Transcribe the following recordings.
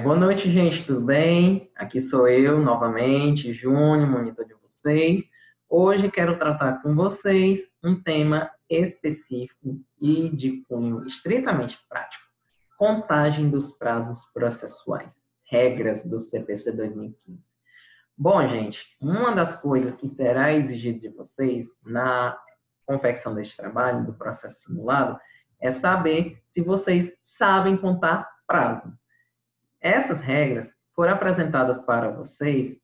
Boa noite, gente, tudo bem? Aqui sou eu novamente, Júnior, monitor de vocês. Hoje quero tratar com vocês um tema específico e de cunho estritamente prático: contagem dos prazos processuais, regras do CPC 2015. Bom, gente, uma das coisas que será exigido de vocês na confecção deste trabalho, do processo simulado, é saber se vocês sabem contar prazo. Essas regras foram apresentadas para vocês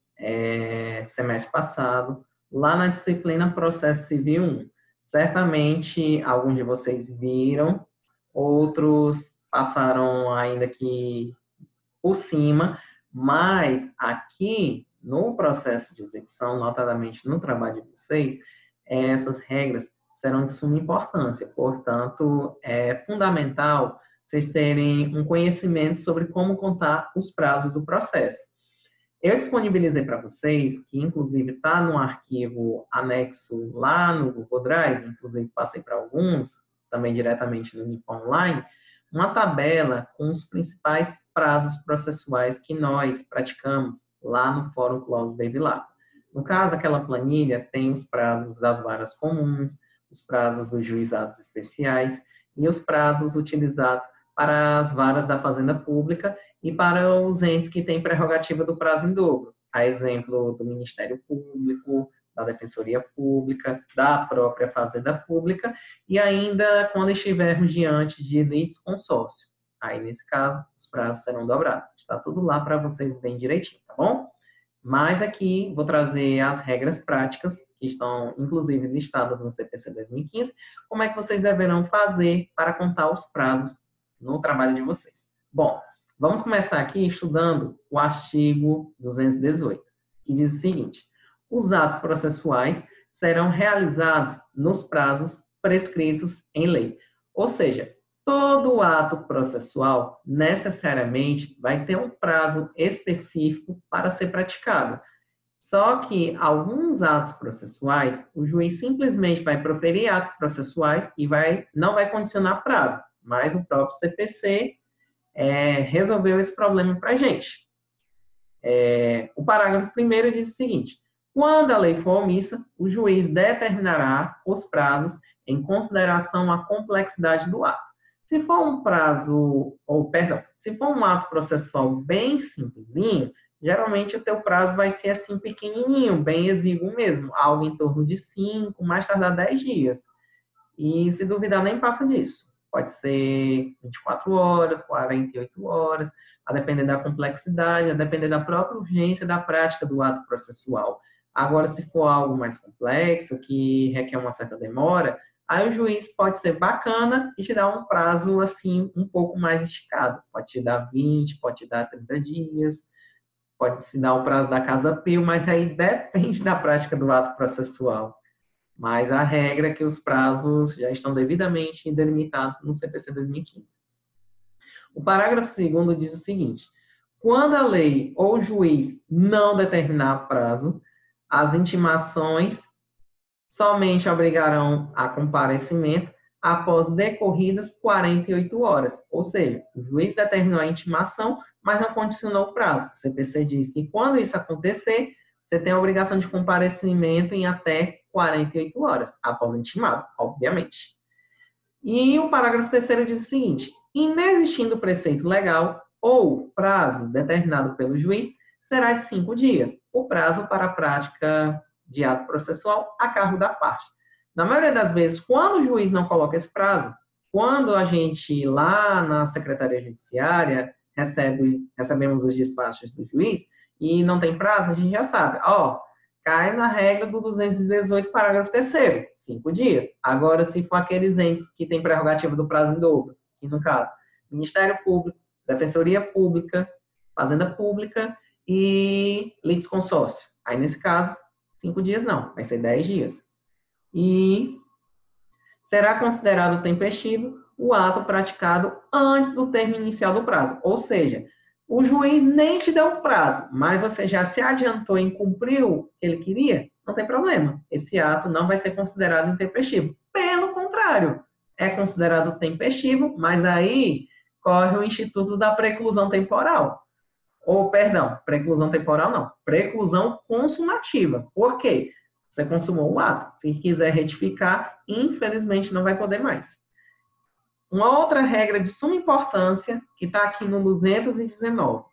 semestre passado, lá na disciplina Processo Civil 1. Certamente, alguns de vocês viram, outros passaram ainda que por cima, mas aqui no processo de execução, notadamente no trabalho de vocês, essas regras serão de suma importância. Portanto, é fundamental vocês terem um conhecimento sobre como contar os prazos do processo. Eu disponibilizei para vocês, que inclusive está no arquivo anexo lá no Google Drive, inclusive passei para alguns, também diretamente no Nippon Online, uma tabela com os principais prazos processuais que nós praticamos lá no Fórum Clause Bevilacqua. No caso, aquela planilha tem os prazos das varas comuns, os prazos dos juizados especiais e os prazos utilizados para as varas da Fazenda Pública e para os entes que têm prerrogativa do prazo em dobro, a exemplo do Ministério Público, da Defensoria Pública, da própria Fazenda Pública, e ainda quando estivermos diante de litisconsórcio. Aí, nesse caso, os prazos serão dobrados. Está tudo lá para vocês bem direitinho, tá bom? Mas aqui vou trazer as regras práticas, que estão inclusive listadas no CPC 2015, como é que vocês deverão fazer para contar os prazos no trabalho de vocês. Bom, vamos começar aqui estudando o artigo 218, que diz o seguinte: os atos processuais serão realizados nos prazos prescritos em lei. Ou seja, todo ato processual necessariamente vai ter um prazo específico para ser praticado. Só que alguns atos processuais, o juiz simplesmente vai proferir atos processuais e não vai condicionar prazo, mas o próprio CPC resolveu esse problema para a gente. O parágrafo 1º diz o seguinte: quando a lei for omissa, o juiz determinará os prazos em consideração à complexidade do ato. Se for um prazo, se for um ato processual bem simplesinho, geralmente o teu prazo vai ser assim pequenininho, bem exíguo mesmo, algo em torno de 5, mais tardar 10 dias. E se duvidar, nem passa disso. Pode ser 24 horas, 48 horas, a depender da complexidade, a depender da própria urgência da prática do ato processual. Agora, se for algo mais complexo, que requer uma certa demora, aí o juiz pode ser bacana e te dar um prazo, assim, um pouco mais esticado. Pode te dar 20, pode te dar 30 dias, pode se dar o prazo da casa pio, mas aí depende da prática do ato processual. Mas a regra é que os prazos já estão devidamente delimitados no CPC 2015. O parágrafo 2º diz o seguinte: quando a lei ou o juiz não determinar prazo, as intimações somente obrigarão a comparecimento após decorridas 48 horas. Ou seja, o juiz determinou a intimação, mas não condicionou o prazo. O CPC diz que quando isso acontecer, você tem a obrigação de comparecimento em até 48 horas, após intimado, obviamente. E o parágrafo 3º diz o seguinte: inexistindo preceito legal ou prazo determinado pelo juiz, será de 5 dias, o prazo para a prática de ato processual a cargo da parte. Na maioria das vezes, quando o juiz não coloca esse prazo, quando a gente lá na Secretaria Judiciária recebemos os despachos do juiz e não tem prazo, a gente já sabe, cai na regra do 218, parágrafo 3º, 5 dias. Agora, se for aqueles entes que têm prerrogativa do prazo em dobro, que no caso, Ministério Público, Defensoria Pública, Fazenda Pública e litisconsórcio. Aí, nesse caso, 5 dias não, vai ser 10 dias. E será considerado tempestivo o ato praticado antes do termo inicial do prazo. Ou seja, o juiz nem te deu o prazo, mas você já se adiantou em cumprir o que ele queria, não tem problema. Esse ato não vai ser considerado intempestivo. Pelo contrário, é considerado tempestivo, mas aí corre o instituto da preclusão temporal. Ou, perdão, preclusão temporal não, preclusão consumativa. Por quê? Você consumou o ato. Se quiser retificar, infelizmente não vai poder mais. Uma outra regra de suma importância, que está aqui no 219.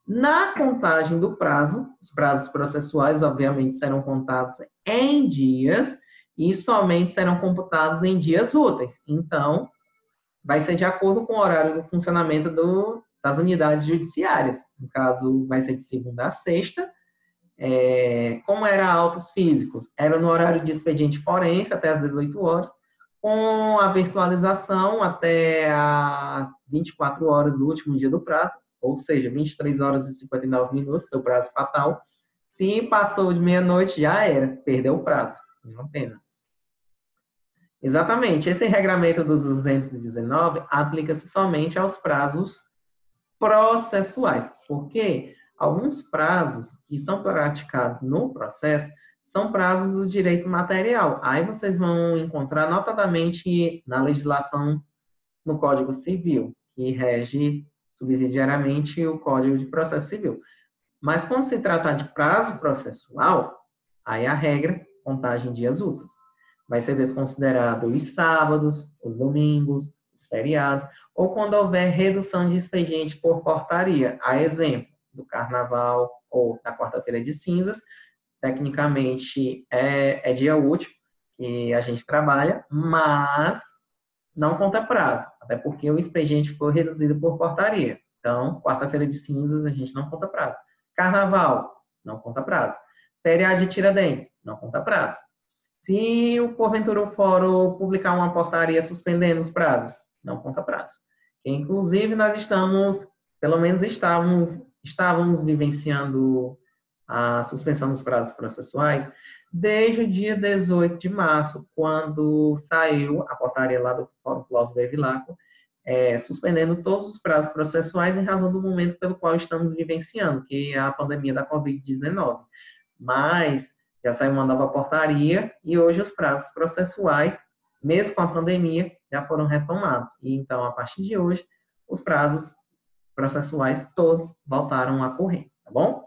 Na contagem do prazo, os prazos processuais, obviamente, serão contados em dias e somente serão computados em dias úteis. Então, vai ser de acordo com o horário do funcionamento das unidades judiciárias. No caso, vai ser de segunda a sexta. Como era autos físicos? Era no horário de expediente forense, até às 18 horas, com a virtualização até às 24 horas do último dia do prazo, ou seja, 23 horas e 59 minutos, seu prazo fatal. Se passou de meia-noite, já era, perdeu o prazo. Uma pena. Exatamente. Esse regramento dos 219 aplica-se somente aos prazos processuais, porque alguns prazos que são praticados no processo são prazos do direito material. Aí vocês vão encontrar notadamente na legislação no Código Civil, que rege subsidiariamente o Código de Processo Civil. Mas quando se trata de prazo processual, aí a regra, contagem dias úteis. Vai ser desconsiderado os sábados, os domingos, os feriados, ou quando houver redução de expediente por portaria. A exemplo do carnaval ou da quarta-feira de cinzas, tecnicamente é dia útil que a gente trabalha, mas não conta prazo, até porque o expediente foi reduzido por portaria. Então, quarta-feira de cinzas, a gente não conta prazo. Carnaval, não conta prazo. Feriado de Tiradentes, não conta prazo. Se o porventura o fórum publicar uma portaria suspendendo os prazos, não conta prazo. Inclusive, nós pelo menos estávamos vivenciando a suspensão dos prazos processuais desde o dia 18 de março, quando saiu a portaria lá do Fórum Cláudio Bevilacqua, suspendendo todos os prazos processuais em razão do momento pelo qual estamos vivenciando, que é a pandemia da Covid-19. Mas já saiu uma nova portaria e hoje os prazos processuais, mesmo com a pandemia, já foram retomados. E então, a partir de hoje, os prazos processuais todos voltaram a correr, tá bom?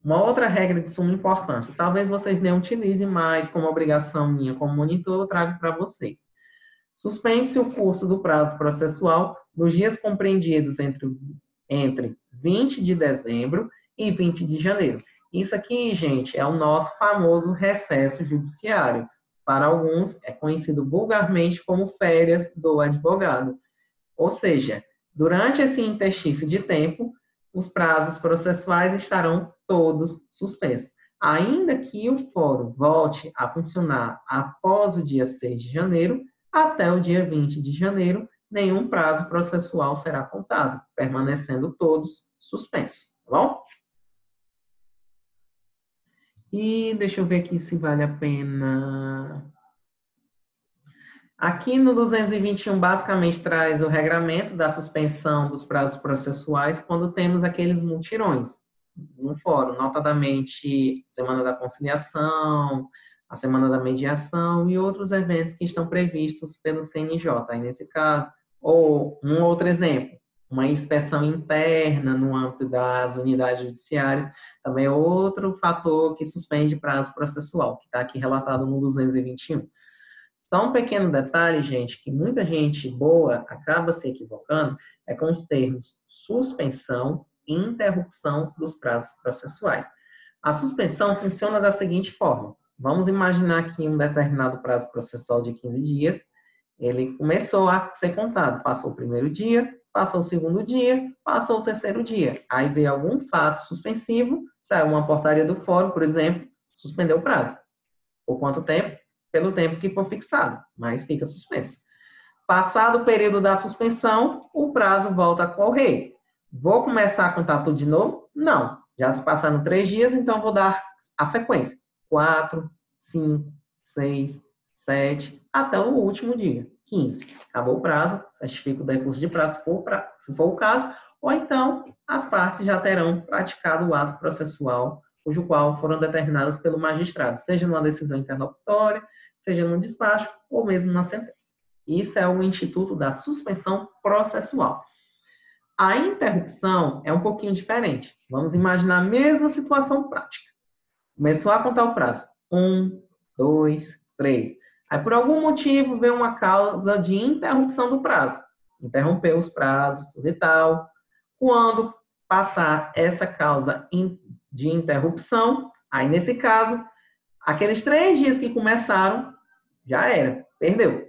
Uma outra regra de suma importância, talvez vocês nem utilizem, mas como obrigação minha como monitor, eu trago para vocês. Suspende-se o curso do prazo processual nos dias compreendidos entre 20 de dezembro e 20 de janeiro. Isso aqui, gente, é o nosso famoso recesso judiciário. Para alguns, é conhecido vulgarmente como férias do advogado. Ou seja, durante esse interstício de tempo, os prazos processuais estarão todos suspensos. Ainda que o fórum volte a funcionar após o dia 6 de janeiro, até o dia 20 de janeiro, nenhum prazo processual será contado, permanecendo todos suspensos, tá bom? E deixa eu ver aqui se vale a pena. Aqui no 221, basicamente, traz o regramento da suspensão dos prazos processuais quando temos aqueles mutirões no fórum, notadamente Semana da Conciliação, a Semana da Mediação e outros eventos que estão previstos pelo CNJ, aí nesse caso. Ou um outro exemplo, uma inspeção interna no âmbito das unidades judiciárias, também é outro fator que suspende prazo processual, que está aqui relatado no 221. Só um pequeno detalhe, gente, que muita gente boa acaba se equivocando, é com os termos suspensão e interrupção dos prazos processuais. A suspensão funciona da seguinte forma. Vamos imaginar aqui um determinado prazo processual de 15 dias, ele começou a ser contado, passou o primeiro dia, passou o segundo dia, passou o terceiro dia. Aí veio algum fato suspensivo, saiu uma portaria do fórum, por exemplo, suspendeu o prazo. Por quanto tempo? Pelo tempo que for fixado, mas fica suspenso. Passado o período da suspensão, o prazo volta a correr. Vou começar a contar tudo de novo? Não. Já se passaram 3 dias, então vou dar a sequência. 4, 5, 6, 7, até o último dia, 15. Acabou o prazo, certifico o decurso de prazo, se for o caso, ou então as partes já terão praticado o ato processual, cujo qual foram determinadas pelo magistrado, seja numa decisão interlocutória, seja no despacho ou mesmo na sentença. Isso é o Instituto da Suspensão Processual. A interrupção é um pouquinho diferente. Vamos imaginar a mesma situação prática. Começou a contar o prazo. 1, 2, 3. Aí, por algum motivo, veio uma causa de interrupção do prazo. Interrompeu os prazos, tudo e tal. Quando passar essa causa de interrupção, aí, nesse caso, aqueles 3 dias que começaram, já era, perdeu.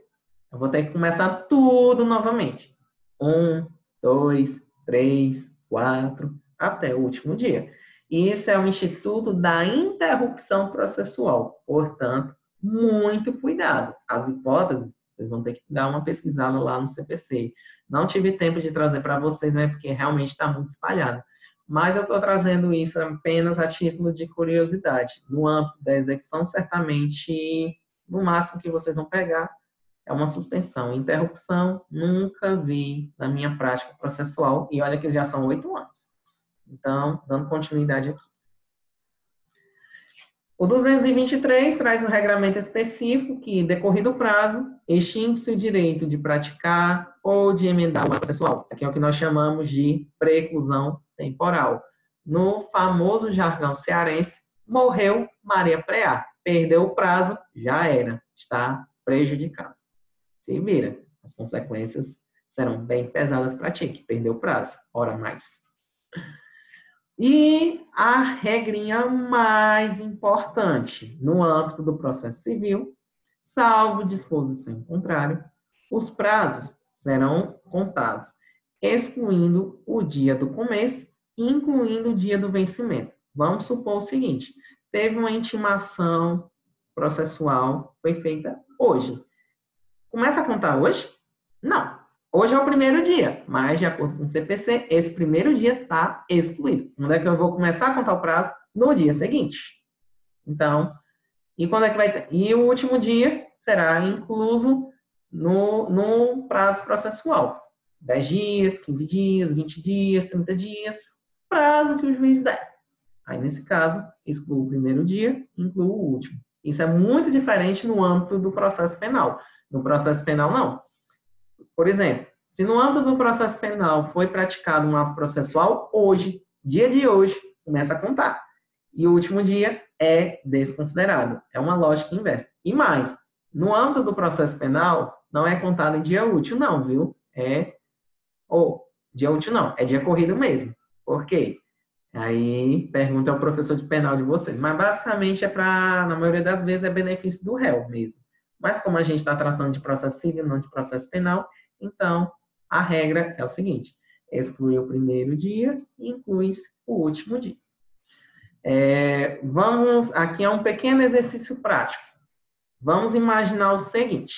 Eu vou ter que começar tudo novamente. 1, 2, 3, 4, até o último dia. Isso é o Instituto da Interrupção Processual. Portanto, muito cuidado. As hipóteses, vocês vão ter que dar uma pesquisada lá no CPC. Não tive tempo de trazer para vocês, né, porque realmente está muito espalhado. Mas eu estou trazendo isso apenas a título de curiosidade. No âmbito da execução, certamente, no máximo que vocês vão pegar é uma suspensão. Interrupção, nunca vi na minha prática processual, e olha que já são 8 anos. Então, dando continuidade aqui. O 223 traz um regramento específico que, decorrido o prazo, extingue-se o direito de praticar ou de emendar o ato processual. Isso aqui é o que nós chamamos de preclusão temporal. No famoso jargão cearense, morreu Maria Preá. Perdeu o prazo, já era. Está prejudicado. Se vira. As consequências serão bem pesadas para ti, que perdeu o prazo. Ora mais. E a regrinha mais importante, no âmbito do processo civil, salvo disposição em contrário, os prazos serão contados, excluindo o dia do começo e incluindo o dia do vencimento. Vamos supor o seguinte, teve uma intimação processual, foi feita hoje. Começa a contar hoje? Não. Hoje é o primeiro dia, mas de acordo com o CPC, esse primeiro dia está excluído. Quando é que eu vou começar a contar o prazo? No dia seguinte. Então, e quando é que vai ter? E o último dia será incluso no prazo processual. 10 dias, 15 dias, 20 dias, 30 dias, prazo que o juiz der. Aí, nesse caso, excluo o primeiro dia, incluo o último. Isso é muito diferente no âmbito do processo penal. No processo penal, não. Por exemplo, se no âmbito do processo penal foi praticado um ato processual, hoje, dia de hoje, começa a contar. E o último dia é desconsiderado. É uma lógica inversa. E mais, no âmbito do processo penal, não é contado em dia útil, não, viu? Dia útil não, é dia corrido mesmo. Por quê? Aí, pergunta ao professor de penal de vocês. Mas, basicamente, na maioria das vezes, é benefício do réu mesmo. Mas, como a gente está tratando de processo civil, não de processo penal, então, a regra é o seguinte, exclui o primeiro dia e inclui o último dia. Aqui é um pequeno exercício prático. Vamos imaginar o seguinte.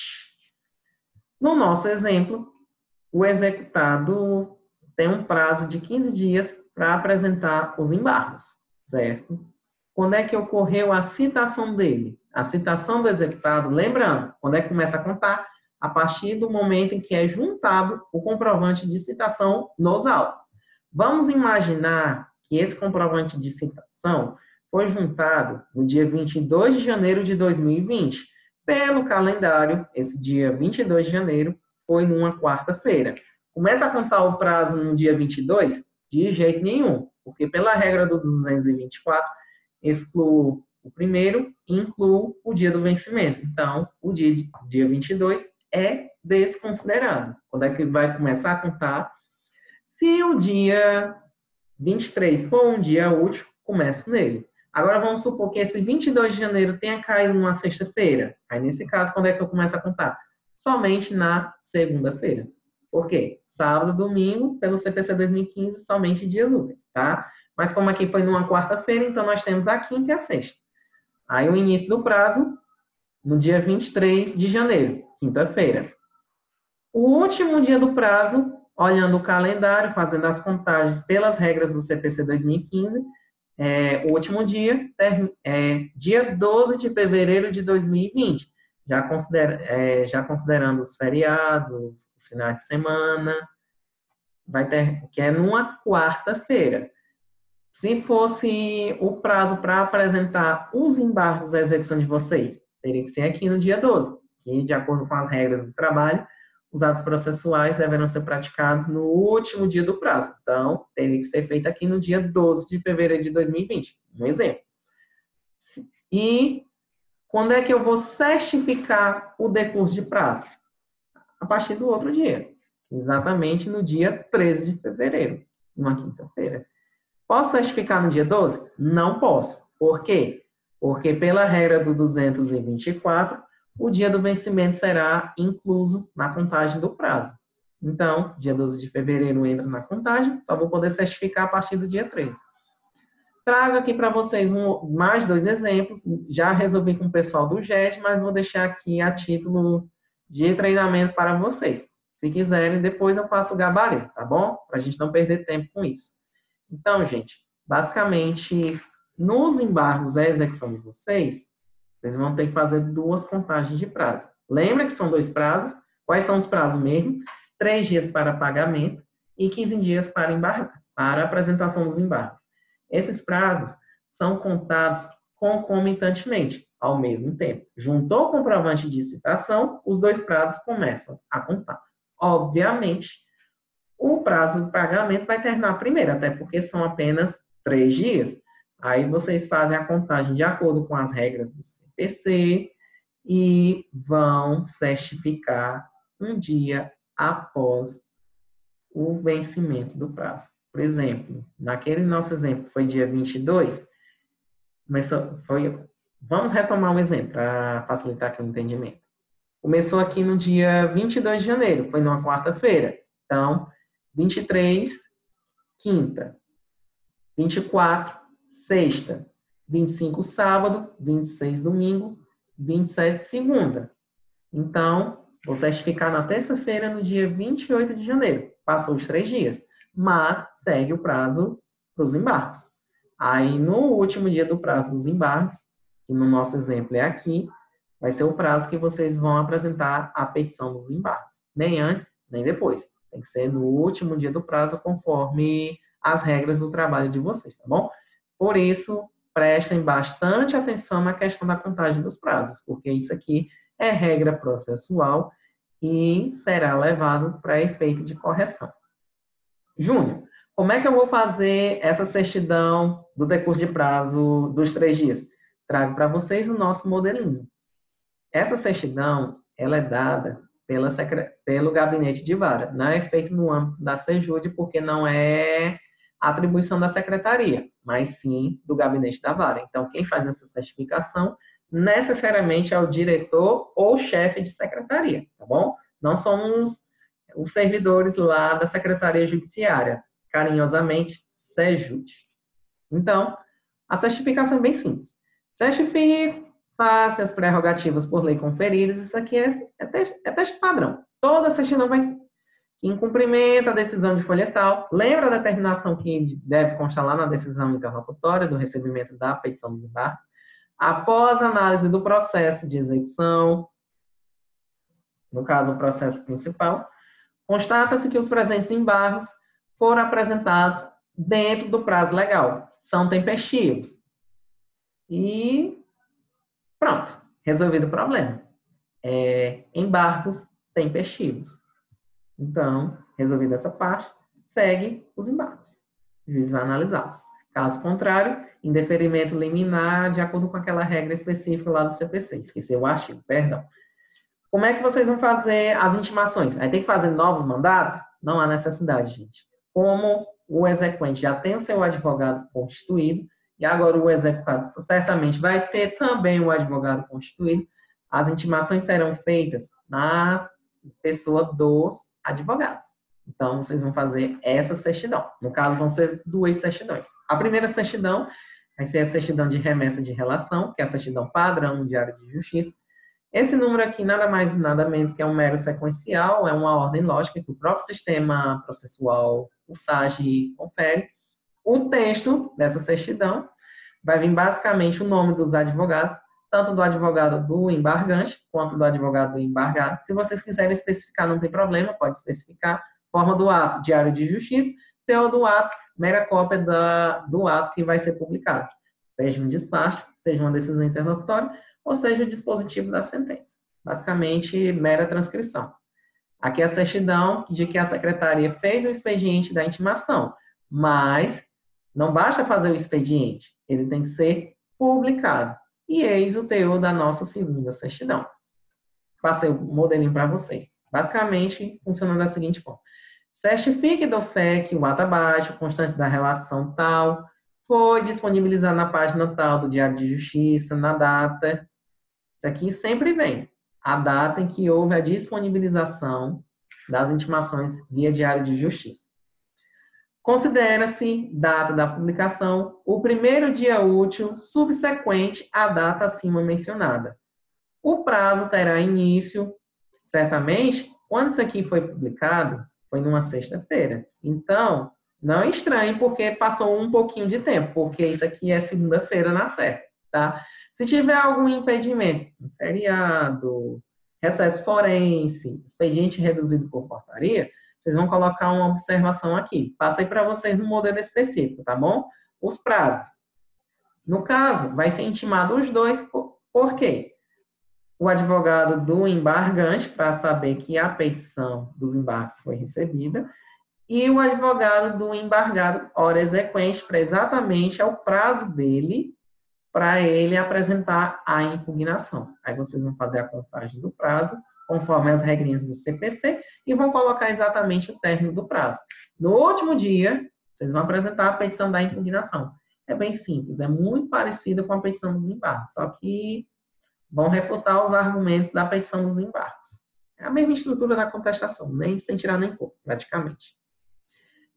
No nosso exemplo, o executado tem um prazo de 15 dias para apresentar os embargos, certo? Quando é que ocorreu a citação dele? A citação do executado, lembrando, quando é que começa a contar? A partir do momento em que é juntado o comprovante de citação nos autos. Vamos imaginar que esse comprovante de citação foi juntado no dia 22 de janeiro de 2020. Pelo calendário, esse dia 22 de janeiro foi numa quarta-feira. Começa a contar o prazo no dia 22? De jeito nenhum, porque pela regra dos 224, excluo o primeiro e incluo o dia do vencimento. Então, o dia 22 é desconsiderado. Quando é que vai começar a contar? Se o dia 23 for um dia útil, começo nele. Agora, vamos supor que esse 22 de janeiro tenha caído numa sexta-feira. Aí, nesse caso, quando é que eu começo a contar? Somente na segunda-feira. Por quê? Sábado, domingo, pelo CPC 2015, somente dias úteis, tá? Mas como aqui foi numa quarta-feira, então nós temos a quinta e a sexta. Aí, o início do prazo, no dia 23 de janeiro, quinta-feira. O último dia do prazo, olhando o calendário, fazendo as contagens pelas regras do CPC 2015, o último dia é dia 12 de fevereiro de 2020, já considerando os feriados, os finais de semana, que é numa quarta-feira. Se fosse o prazo para apresentar os embargos à execução de vocês, teria que ser aqui no dia 12, que, de acordo com as regras do trabalho, os atos processuais deverão ser praticados no último dia do prazo. Então, teria que ser feito aqui no dia 12 de fevereiro de 2020. Um exemplo. E quando é que eu vou certificar o decurso de prazo? A partir do outro dia. Exatamente no dia 13 de fevereiro, uma quinta-feira. Posso certificar no dia 12? Não posso. Por quê? Porque pela regra do 224, o dia do vencimento será incluso na contagem do prazo. Então, dia 12 de fevereiro entra na contagem, só vou poder certificar a partir do dia 13. Trago aqui para vocês mais 2 exemplos. Já resolvi com o pessoal do JET, mas vou deixar aqui a título de treinamento para vocês. Se quiserem, depois eu faço o gabarito, tá bom? Para a gente não perder tempo com isso. Então, gente, basicamente, nos embargos à execução de vocês vão ter que fazer 2 contagens de prazo. Lembra que são 2 prazos? Quais são os prazos mesmo? 3 dias para pagamento e 15 dias para apresentação dos embargos. Esses prazos são contados concomitantemente, ao mesmo tempo. Juntou o comprovante de citação, os 2 prazos começam a contar. Obviamente, o prazo de pagamento vai terminar primeiro, até porque são apenas 3 dias. Aí vocês fazem a contagem de acordo com as regras do CPC e vão certificar um dia após o vencimento do prazo. Por exemplo, naquele nosso exemplo, foi dia 22, vamos retomar um exemplo para facilitar aqui o entendimento. Começou aqui no dia 22 de janeiro, foi numa quarta-feira. Então, 23, quinta. 24, sexta. 25, sábado. 26, domingo. 27, segunda. Então, vou certificar na terça-feira, no dia 28 de janeiro. Passou os 3 dias. Mas segue o prazo para os embargos. Aí, no último dia do prazo dos embargos, que no nosso exemplo é aqui, vai ser o prazo que vocês vão apresentar a petição dos embargos. Nem antes, nem depois. Tem que ser no último dia do prazo, conforme as regras do trabalho de vocês, tá bom? Por isso, prestem bastante atenção na questão da contagem dos prazos, porque isso aqui é regra processual e será levado para efeito de correção. Júnior, como é que eu vou fazer essa certidão do decurso de prazo dos 3 dias? Trago para vocês o nosso modelinho. Essa certidão, ela é dada pelo gabinete de vara. Não é feito no âmbito da SEJUDE, porque não é atribuição da secretaria, mas sim do gabinete da vara. Então, quem faz essa certificação necessariamente é o diretor ou chefe de secretaria, tá bom? Não somos os servidores lá da Secretaria Judiciária, carinhosamente, SEJUDE. Então, a certificação é bem simples. Certifico, faça as prerrogativas por lei conferidas, isso aqui é teste padrão. Toda certidão vai em cumprimento à decisão de folha tal. Lembra da determinação que deve constar lá na decisão interlocutória do recebimento da petição dos embargos? Após a análise do processo de execução, no caso o processo principal, constata-se que os presentes embargos foram apresentados dentro do prazo legal, são tempestivos. E pronto, resolvido o problema. Embargos tempestivos. Então, resolvida essa parte, segue os embargos. O juiz vai analisá-los. Caso contrário, indeferimento liminar de acordo com aquela regra específica lá do CPC. Esqueceu o artigo, perdão. Como é que vocês vão fazer as intimações? Vai ter que fazer novos mandados? Não há necessidade, gente. Como o exequente já tem o seu advogado constituído, e agora o executado certamente vai ter também o advogado constituído, as intimações serão feitas na pessoa dos advogados. Então, vocês vão fazer essa certidão. No caso, vão ser 2 certidões. A primeira certidão vai ser a certidão de remessa de relação, que é a certidão padrão no Diário de Justiça. Esse número aqui, nada mais e nada menos que é um mero sequencial, é uma ordem lógica que o próprio sistema processual, o SAGE, confere. O texto dessa certidão vai vir basicamente o nome dos advogados, tanto do advogado do embargante, quanto do advogado do embargado. Se vocês quiserem especificar, não tem problema, pode especificar. Forma do ato, Diário de Justiça, teor do ato, mera cópia do ato que vai ser publicado. Seja um despacho, seja uma decisão interlocutória, ou seja o dispositivo da sentença. Basicamente, mera transcrição. Aqui é a certidão de que a secretaria fez o expediente da intimação, mas não basta fazer o expediente, ele tem que ser publicado. E eis o teor da nossa segunda certidão. Passei o modelinho para vocês. Basicamente, funciona da seguinte forma. Certifique do FEC, o ato abaixo, constante da relação tal, foi disponibilizado na página tal do Diário de Justiça, na data. Isso aqui sempre vem. A data em que houve a disponibilização das intimações via Diário de Justiça. Considera-se data da publicação o primeiro dia útil subsequente à data acima mencionada. O prazo terá início, certamente, quando isso aqui foi publicado, foi numa sexta-feira. Então, não estranhe porque passou um pouquinho de tempo, porque isso aqui é segunda-feira na certa, tá? Se tiver algum impedimento, um feriado, recesso forense, expediente reduzido por portaria, vocês vão colocar uma observação aqui. Passei para vocês no modelo específico, tá bom? Os prazos. No caso, vai ser intimado os dois, por quê? O advogado do embargante, para saber que a petição dos embargos foi recebida, e o advogado do embargado, hora exequente, para exatamente ao prazo dele, para ele apresentar a impugnação. Aí vocês vão fazer a contagem do prazo, conforme as regrinhas do CPC, e vão colocar exatamente o término do prazo. No último dia, vocês vão apresentar a petição da impugnação. É bem simples, é muito parecido com a petição dos embargos, só que vão refutar os argumentos da petição dos embargos. É a mesma estrutura da contestação, nem sem tirar nem pôr, praticamente.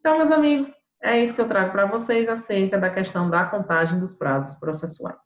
Então, meus amigos, é isso que eu trago para vocês acerca da questão da contagem dos prazos processuais.